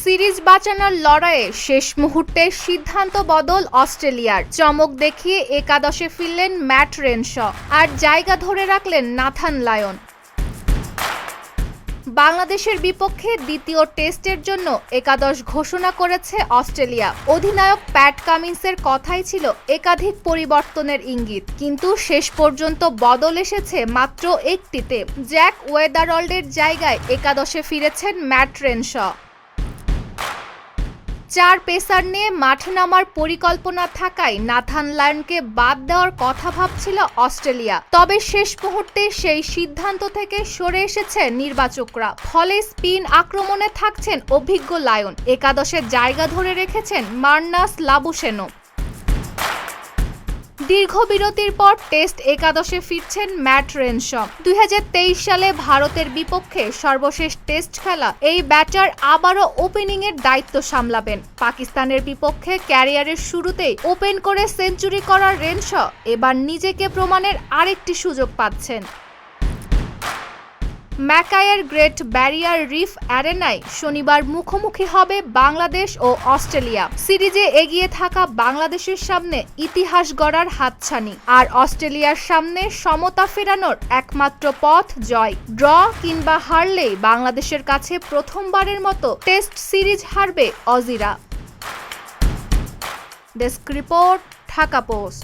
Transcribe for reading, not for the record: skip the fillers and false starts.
Series বাঁচানোর লড়াইয়ে শেষ মুহূর্তে সিদ্ধান্ত বদল অস্ট্রেলিয়ার। চমক দেখিয়ে একাদশে ফিরলেন ম্যাট রেনশ আর জায়গা ধরে রাখলেন নাথান লায়ন। বাংলাদেশের বিপক্ষে দ্বিতীয় টেস্টের জন্য একাদশ ঘোষণা করেছে অস্ট্রেলিয়া। অধিনায়ক প্যাট কামিন্সের কথাই ছিল একাধিক পরিবর্তনের ইঙ্গিত, কিন্তু শেষ পর্যন্ত বদল এসেছে মাত্র একটিতে। জ্যাক ওয়েদারল্ডের জায়গায় একাদশে ফিরেছেন ম্যাট রেনশ। 4 পেসার নিয়ে মাঠে নামার পরিকল্পনা থাকায় নাথান লায়নকে বাদ দেওয়ার কথা ভাবছিল অস্ট্রেলিয়া। তবে শেষ মুহূর্তে সেই সিদ্ধান্ত থেকে সরে এসেছে নির্বাচকরা। ফলে স্পিন আক্রমণে থাকছেন অভিজ্ঞ লায়ন। একাদশে জায়গা ধরে রেখেছেন মার্নাস লাবুশেনো। দীর্ঘ বিরতির পর টেস্ট একাদশে ফিরছেন ম্যাট রেনশ। 2023 সালে ভারতের বিপক্ষে সর্বশেষ টেস্ট খেলা এই ব্যাটার আবারও ওপেনিংয়ের দায়িত্ব সামলাবেন। পাকিস্তানের বিপক্ষে ক্যারিয়ারের শুরুতেই ওপেন করে সেঞ্চুরি করার রেনশ এবার নিজেকে প্রমাণের আরেকটি সুযোগ পাচ্ছেন। ম্যাকাইয়ের গ্রেট ব্যারিয়ার রিফ অ্যারেনায় শনিবার মুখোমুখি হবে বাংলাদেশ ও অস্ট্রেলিয়া। সিরিজে এগিয়ে থাকা বাংলাদেশের সামনে ইতিহাস গড়ার হাতছানি, আর অস্ট্রেলিয়ার সামনে সমতা ফেরানোর একমাত্র পথ জয়। ড্র কিংবা হারলেই বাংলাদেশের কাছে প্রথমবারের মতো টেস্ট সিরিজ হারবে অজিরা। Desk report, Dhaka post.